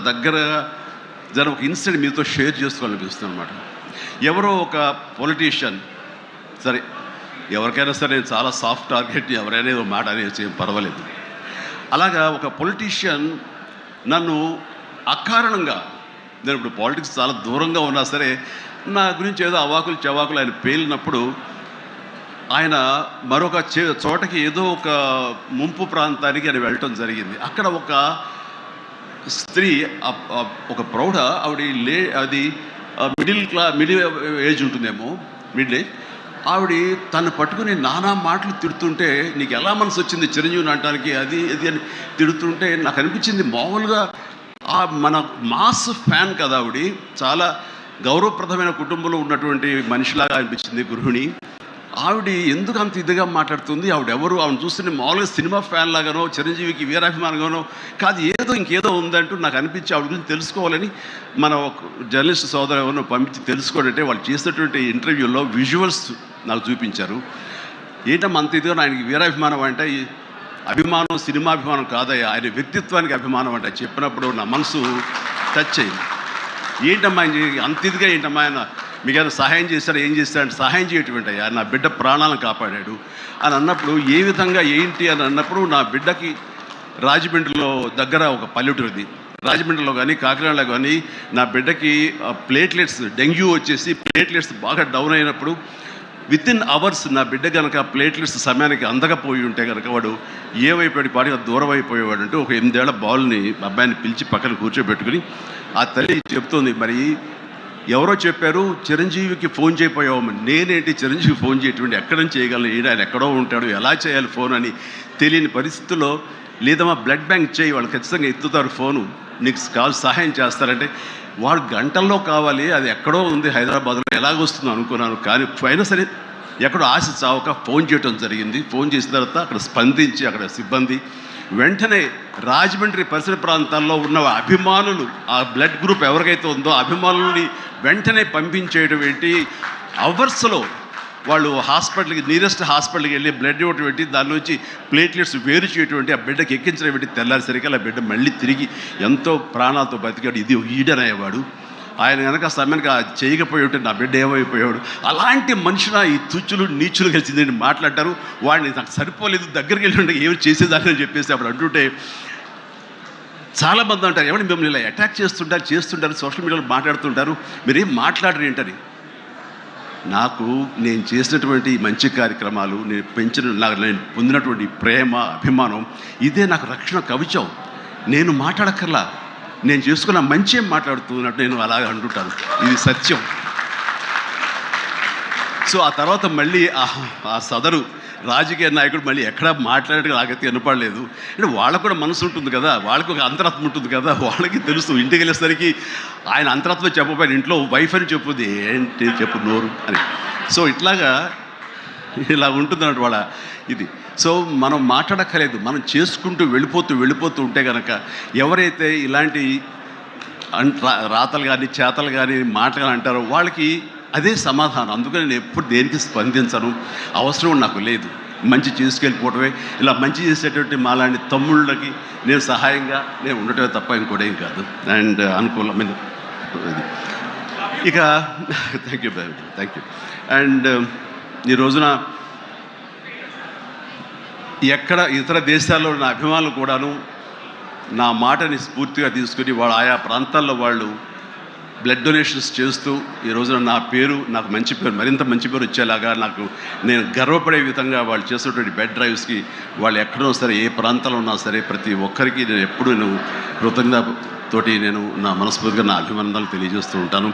దగ్గరగా ఒక ఇన్సిడెంట్ మీతో షేర్ చేసుకోవాలనిపిస్తుంది అనమాట. ఎవరో ఒక పొలిటీషియన్, సరే ఎవరికైనా సరే నేను చాలా సాఫ్ట్ టార్గెట్, ఎవరైనా ఏదో మాట అనేసి ఏం పర్వాలేదు. అలాగా ఒక పొలిటీషియన్ నన్ను అకారణంగా, నేను ఇప్పుడు పాలిటిక్స్ చాలా దూరంగా ఉన్నా సరే నా గురించి ఏదో అవాకులు చవాకులు ఆయన పేలినప్పుడు ఆయన మరొక చోటకి ఏదో ఒక ముంపు ప్రాంతానికి ఆయన వెళ్ళటం జరిగింది. అక్కడ ఒక స్త్రీ, ఒక ప్రౌఢ, అది మిడిల్ ఏజ్ ఉంటుందేమో, మిడిల్ ఏజ్ ఆవిడ తను పట్టుకుని నానా మాటలు తిడుతుంటే, నీకు ఎలా మనసు వచ్చింది చిరంజీవిని అనటానికి, అది అని తిడుతుంటే నాకు అనిపించింది, మామూలుగా మన మాస్ ఫ్యాన్ కదా ఆవిడ, చాలా గౌరవప్రదమైన కుటుంబంలో ఉన్నటువంటి మనిషిలాగా అనిపించింది గృహిణి. ఆవిడ ఎందుకు అంత ఇదిగా మాట్లాడుతుంది, ఆవిడెవరు, ఆవిడ చూస్తుంటే మామూలుగా సినిమా ఫ్యాన్ లాగానో చిరంజీవికి వీరాభిమానంగానో కాదు, ఇంకేదో ఉందంటూ నాకు అనిపించి ఆవిడ గురించి తెలుసుకోవాలని మన జర్నలిస్ట్ సోదరు ఎవరినో పంపించి తెలుసుకోవాలంటే వాళ్ళు చేసినటువంటి ఇంటర్వ్యూలో విజువల్స్ నాకు చూపించారు. ఏంటమ్మా అంత ఇదిగా, ఆయనకి వీరాభిమానం అంటే అభిమానం సినిమాభిమానం కాదయ్యా, ఆయన వ్యక్తిత్వానికి అభిమానం అంటే చెప్పినప్పుడు నా మనసు టచ్ అయింది. ఏంటమ్మా అంత ఇదిగా, ఏంటమ్మా ఆయన మీకు ఏమైనా సహాయం చేశాడు, ఏం చేస్తాడంటే సహాయం చేయటం అయ్యా, నా బిడ్డ ప్రాణాలను కాపాడాడు అని అన్నప్పుడు, ఏ విధంగా ఏంటి అని అన్నప్పుడు, నా బిడ్డకి రాజమండ్రిలో దగ్గర ఒక పల్లెటూరుది, రాజమండ్రిలో కానీ కాకినాడలో కానీ నా బిడ్డకి ప్లేట్లెట్స్, డెంగ్యూ వచ్చేసి ప్లేట్లెట్స్ బాగా డౌన్ అయినప్పుడు వితిన్ అవర్స్ నా బిడ్డ కనుక ప్లేట్లెట్స్ సమయానికి అందకపోయి ఉంటే కనుక వాడు ఏమైపోయాడు, పాటిగా దూరం అయిపోయేవాడు. అంటే ఒక 8 ఏళ్ల బాల్ని అబ్బాయిని పిలిచి పక్కన కూర్చోబెట్టుకుని ఆ తల్లి చెప్తుంది, మరి ఎవరో చెప్పారు చిరంజీవికి ఫోన్ చేయపోయావమ్మని. నేనేంటి చిరంజీవి ఫోన్ చేయటువంటి, ఎక్కడ నుంచి చేయగలను, ఆయన ఎక్కడో ఉంటాడు, ఎలా చేయాలి ఫోన్ అని తెలియని పరిస్థితుల్లో, లేదమ్మా బ్లడ్ బ్యాంక్ చేయి, వాళ్ళు ఖచ్చితంగా ఎత్తుతారు ఫోను, నీకు సహాయం చేస్తారంటే, వాడు గంటల్లో కావాలి, అది ఎక్కడో ఉంది హైదరాబాద్లో, ఎలాగొస్తుందో అనుకున్నాను. కానీ అయినా సరే ఎక్కడో ఆశ చావక ఫోన్ చేయడం జరిగింది. ఫోన్ చేసిన తర్వాత అక్కడ స్పందించి అక్కడ సిబ్బంది వెంటనే రాజమండ్రి పరిసర ప్రాంతాల్లో ఉన్న అభిమానులు, ఆ బ్లడ్ గ్రూప్ ఎవరికైతే ఉందో అభిమానుల్ని వెంటనే పంపించేయడం ఏంటి, అవర్స్లో వాళ్ళు హాస్పిటల్కి, నీరెస్ట్ హాస్పిటల్కి వెళ్ళి బ్లడ్ ఇవ్వటం ఏంటి, దాని నుంచి ప్లేట్లెట్స్ వేరు చేయటం, ఆ బిడ్డకి ఎక్కించడం ఏంటి, తెల్లారిసరికి ఆ బిడ్డ మళ్ళీ తిరిగి ఎంతో ప్రాణాలతో బతికాడు. ఇది ఈడనయ్యేవాడు. ఆయన కనుక సమయానికి చేయకపోయి ఉంటే నా బిడ్డ ఏమైపోయాడు. అలాంటి మనుషుల ఈ తుచ్చులు నీచులు కలిసిందని మాట్లాడతారు. వాడిని నాకు సరిపోలేదు, దగ్గరికి వెళ్ళి ఉంటే ఏమి చేసేదాన్ని చెప్పేసి అప్పుడు అంటుంటే చాలామంది అంటారు, ఏమని మిమ్మల్ని ఇలా అటాక్ చేస్తుంటారు సోషల్ మీడియాలో మాట్లాడుతుంటారు, మీరేం మాట్లాడరు ఏంటని. నేను చేసినటువంటి మంచి కార్యక్రమాలు, నేను పొందినటువంటి ప్రేమ అభిమానం, ఇదే నాకు రక్షణ కవచం. నేను మాట్లాడక్కర్లా, నేను చేసుకున్న మంచి మాట్లాడుతున్నట్టు నేను అలాగే అంటుంటాను, ఇది సత్యం. సో ఆ తర్వాత మళ్ళీ ఆ సదరు రాజకీయ నాయకుడు మళ్ళీ ఎక్కడా మాట్లాడేది నాకైతే వినపడలేదు. అంటే వాళ్ళకు కూడా మనసు ఉంటుంది కదా, వాళ్ళకి ఒక అంతరాత్మ ఉంటుంది కదా, వాళ్ళకి తెలుసు. ఇంటికి వెళ్ళేసరికి ఆయన అంతరాత్మ చెప్పబోయిన ఇంట్లో వైఫ్ అని చెప్పుద్ది, ఏంటి చెప్పు నోరు అని. సో ఇలా ఉంటుంది అన్నట్టు వాళ్ళ ఇది. సో మనం మాట్లాడక్కర్లేదు, మనం చేసుకుంటూ వెళ్ళిపోతూ ఉంటే కనుక ఎవరైతే ఇలాంటి రాతలు కానీ చేతలు కానీ మాటలు కానీ అంటారో వాళ్ళకి అదే సమాధానం. అందుకని నేను ఎప్పుడు దేనికి స్పందించను, అవసరం నాకు లేదు. మంచి చేసుకెళ్ళిపోవటమే, ఇలా మంచి చేసేటువంటి మాలాంటి తమ్ముళ్ళకి నేను సహాయంగా నేను ఉండటమే తప్ప ఇంకోటేం కాదు. అండ్ అనుకూలమైన ఇక థ్యాంక్ యూ. అండ్ ఈ రోజున ఎక్కడ ఇతర దేశాల్లో నా అభిమానులు కూడాను నా మాటని స్ఫూర్తిగా తీసుకుని ఆయా ప్రాంతాల్లో వాళ్ళు బ్లడ్ డొనేషన్స్ చేస్తూ ఈ రోజున నాకు మంచి పేరు, మరింత మంచి పేరు వచ్చేలాగా నేను గర్వపడే విధంగా వాళ్ళు చేసేటువంటి బెడ్ డ్రైవ్స్కి వాళ్ళు ఎక్కడో సరే, ఏ ప్రాంతంలో ఉన్నా సరే, ప్రతి ఒక్కరికి నేను ఎప్పుడు కృతజ్ఞతతోటి నేను నా మనస్ఫూర్తిగా నా అభినందనలు తెలియజేస్తూ ఉంటాను.